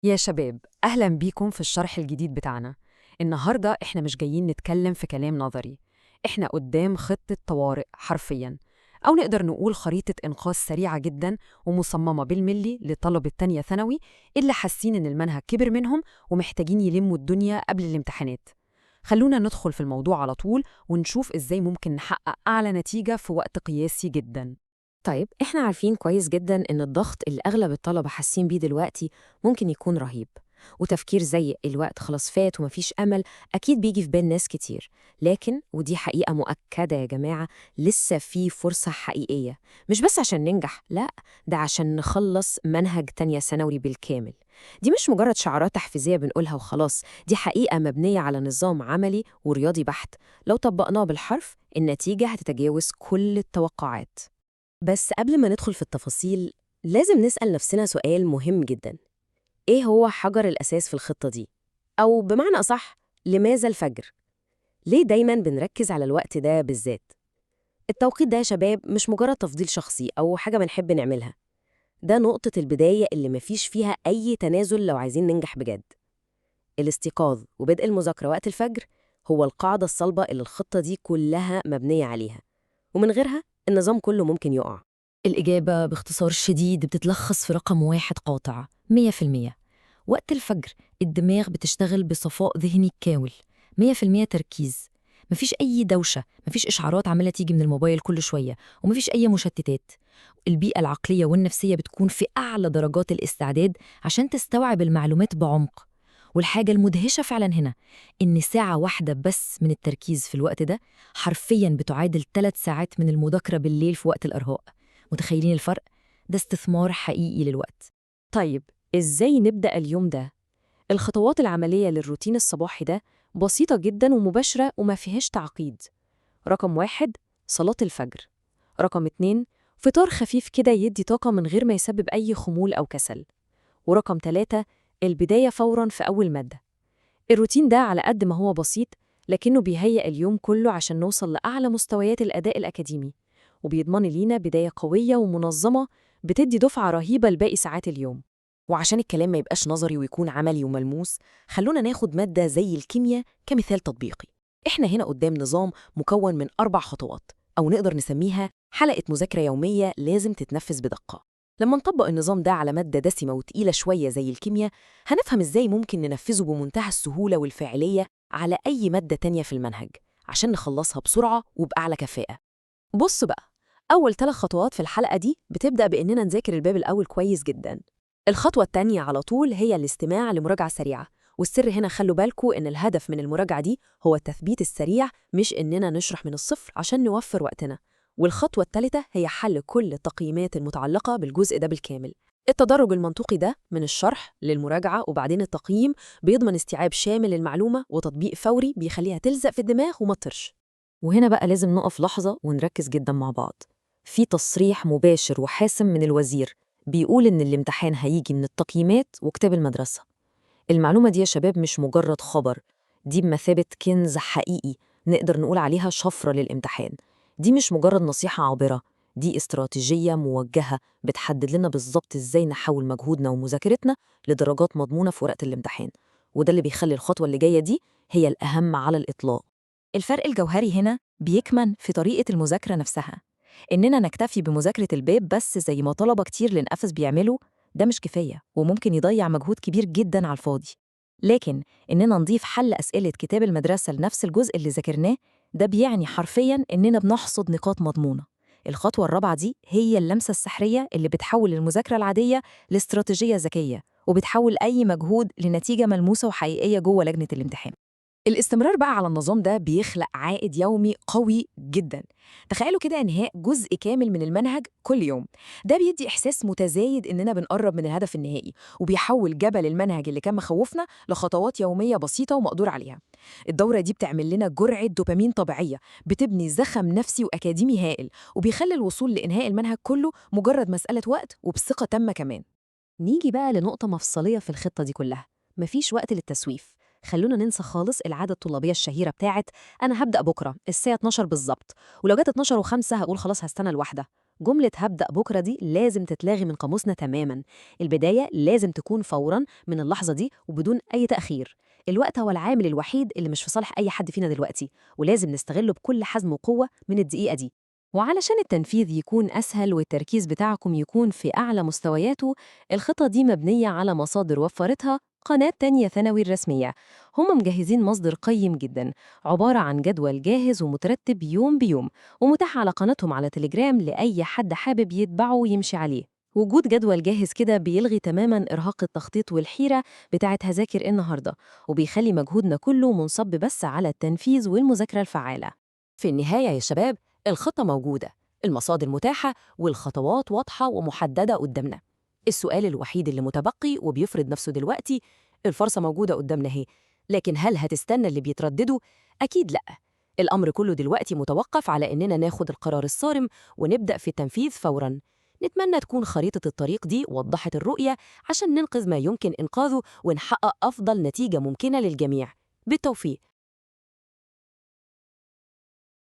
يا شباب، أهلا بيكم في الشرح الجديد بتاعنا. النهاردة إحنا مش جايين نتكلم في كلام نظري، إحنا قدام خطة طوارئ حرفياً، أو نقدر نقول خريطة إنقاذ سريعة جداً ومصممة بالملي لطلبة تانية ثانوي اللي حاسين إن المنهج كبر منهم ومحتاجين يلموا الدنيا قبل الامتحانات. خلونا ندخل في الموضوع على طول ونشوف إزاي ممكن نحقق أعلى نتيجة في وقت قياسي جداً. طيب إحنا عارفين كويس جدا إن الضغط اللي أغلب الطلبة حاسين بيه دلوقتي ممكن يكون رهيب، وتفكير زي الوقت خلاص فات ومفيش أمل أكيد بيجي في بال ناس كتير. لكن ودي حقيقة مؤكدة يا جماعة، لسه في فرصة حقيقية، مش بس عشان ننجح، لأ، ده عشان نخلص منهج تانية ثانوي بالكامل. دي مش مجرد شعارات تحفيزية بنقولها وخلاص، دي حقيقة مبنية على نظام عملي ورياضي بحت. لو طبقناه بالحرف النتيجة هتتجاوز كل التوقعات. بس قبل ما ندخل في التفاصيل لازم نسأل نفسنا سؤال مهم جدا: إيه هو حجر الأساس في الخطة دي؟ أو بمعنى أصح، لماذا الفجر؟ ليه دايما بنركز على الوقت ده بالذات؟ التوقيت ده يا شباب مش مجرد تفضيل شخصي أو حاجة بنحب نعملها، ده نقطة البداية اللي مفيش فيها أي تنازل لو عايزين ننجح بجد. الاستيقاظ وبدء المذاكرة وقت الفجر هو القاعدة الصلبة اللي الخطة دي كلها مبنية عليها، ومن غيرها النظام كله ممكن يقع. الإجابة باختصار شديد بتتلخص في رقم واحد قاطع: 100%. وقت الفجر الدماغ بتشتغل بصفاء ذهني كامل، 100% تركيز. مفيش أي دوشة، مفيش إشعارات عمالة تيجي من الموبايل كل شوية، ومفيش أي مشتتات. البيئة العقلية والنفسية بتكون في أعلى درجات الاستعداد عشان تستوعب المعلومات بعمق. والحاجة المدهشة فعلا هنا إن ساعة واحدة بس من التركيز في الوقت ده حرفياً بتعادل 3 ساعات من المذاكرة بالليل في وقت الإرهاق. متخيلين الفرق؟ ده استثمار حقيقي للوقت. طيب، إزاي نبدأ اليوم ده؟ الخطوات العملية للروتين الصباحي ده بسيطة جدا ومباشرة وما فيهاش تعقيد. رقم واحد: صلاة الفجر. رقم اتنين: فطار خفيف كده يدي طاقة من غير ما يسبب أي خمول أو كسل. ورقم تلاتة: البداية فوراً في أول مادة. الروتين ده على قد ما هو بسيط، لكنه بيهيئ اليوم كله عشان نوصل لأعلى مستويات الأداء الأكاديمي، وبيضمن لينا بداية قوية ومنظمة بتدي دفعة رهيبة لباقي ساعات اليوم. وعشان الكلام ما يبقاش نظري ويكون عملي وملموس، خلونا ناخد مادة زي الكيمياء كمثال تطبيقي. إحنا هنا قدام نظام مكون من 4 خطوات، أو نقدر نسميها حلقة مذاكرة يومية لازم تتنفذ بدقة. لما نطبق النظام ده على مادة دسمة وتقيلة شوية زي الكيمياء، هنفهم إزاي ممكن ننفذه بمنتهى السهولة والفاعلية على أي مادة تانية في المنهج، عشان نخلصها بسرعة وبأعلى كفاءة. بص بقى، أول 3 خطوات في الحلقة دي بتبدأ بإننا نذاكر الباب الأول كويس جداً. الخطوة التانية على طول هي الاستماع لمراجعة سريعة، والسر هنا خلوا بالكوا إن الهدف من المراجعة دي هو التثبيت السريع، مش إننا نشرح من الصفر عشان نوفر وقتنا. والخطوة الثالثة هي حل كل التقييمات المتعلقة بالجزء ده بالكامل. التدرج المنطقي ده من الشرح للمراجعة وبعدين التقييم بيضمن استيعاب شامل للمعلومة وتطبيق فوري بيخليها تلزق في الدماغ وما تطرش. وهنا بقى لازم نقف لحظة ونركز جدا مع بعض. في تصريح مباشر وحاسم من الوزير بيقول إن الامتحان هيجي من التقييمات وكتاب المدرسة. المعلومة دي يا شباب مش مجرد خبر، دي بمثابة كنز حقيقي، نقدر نقول عليها شفرة للامتحان. دي مش مجرد نصيحة عابرة، دي استراتيجية موجهة بتحدد لنا بالظبط إزاي نحول مجهودنا ومذاكرتنا لدرجات مضمونة في ورقة الامتحان. وده اللي بيخلي الخطوة اللي جاية دي هي الأهم على الإطلاق. الفرق الجوهري هنا بيكمن في طريقة المذاكرة نفسها. إننا نكتفي بمذاكرة الباب بس زي ما طلبة كتير للأسف بيعملوا، ده مش كفاية وممكن يضيع مجهود كبير جدا على الفاضي. لكن إننا نضيف حل أسئلة كتاب المدرسة لنفس الجزء اللي ذاكرناه، ده بيعني حرفياً إننا بنحصد نقاط مضمونة. الخطوة الرابعة دي هي اللمسة السحرية اللي بتحول المذاكرة العادية لاستراتيجية ذكية، وبتحول أي مجهود لنتيجة ملموسة وحقيقية جوه لجنة الامتحان. الاستمرار بقى على النظام ده بيخلق عائد يومي قوي جدا. تخيلوا كده انهاء جزء كامل من المنهج كل يوم، ده بيدي احساس متزايد اننا بنقرب من الهدف النهائي، وبيحول جبل المنهج اللي كان مخوفنا لخطوات يوميه بسيطه ومقدور عليها. الدوره دي بتعمل لنا جرعه دوبامين طبيعيه، بتبني زخم نفسي واكاديمي هائل، وبيخلي الوصول لانهاء المنهج كله مجرد مساله وقت وبثقه تامه كمان. نيجي بقى لنقطة مفصلية في الخطة دي كلها: مفيش وقت للتسويف. خلونا ننسى خالص العادة الطلابية الشهيرة بتاعت أنا هبدأ بكرة الساعة 12 بالظبط، ولو جت 12 و5 هقول خلاص هستنى الواحدة. جملة هبدأ بكرة دي لازم تتلغي من قاموسنا تماما. البداية لازم تكون فورا من اللحظة دي وبدون أي تأخير. الوقت هو العامل الوحيد اللي مش في صالح أي حد فينا دلوقتي، ولازم نستغله بكل حزم وقوة من الدقيقة دي. وعلشان التنفيذ يكون أسهل والتركيز بتاعكم يكون في أعلى مستوياته، الخطة دي مبنية على مصادر وفرتها قناة تانية ثانوي الرسمية. هم مجهزين مصدر قيم جدا، عبارة عن جدول جاهز ومترتب يوم بيوم، ومتاح على قناتهم على تليجرام لأي حد حابب يتبعه ويمشي عليه. وجود جدول جاهز كده بيلغي تماما إرهاق التخطيط والحيرة بتاعت هذاكر النهاردة، وبيخلي مجهودنا كله منصب بس على التنفيذ والمذاكرة الفعالة. في النهاية يا شباب، الخطة موجودة، المصادر متاحة، والخطوات واضحة ومحددة قدامنا. السؤال الوحيد اللي متبقي وبيفرض نفسه دلوقتي، الفرصة موجودة قدامنا اهي، لكن هل هتستنى اللي بيترددوا؟ أكيد لأ. الأمر كله دلوقتي متوقف على إننا ناخد القرار الصارم ونبدأ في التنفيذ فوراً. نتمنى تكون خريطة الطريق دي وضحت الرؤية عشان ننقذ ما يمكن إنقاذه ونحقق أفضل نتيجة ممكنة للجميع. بالتوفيق.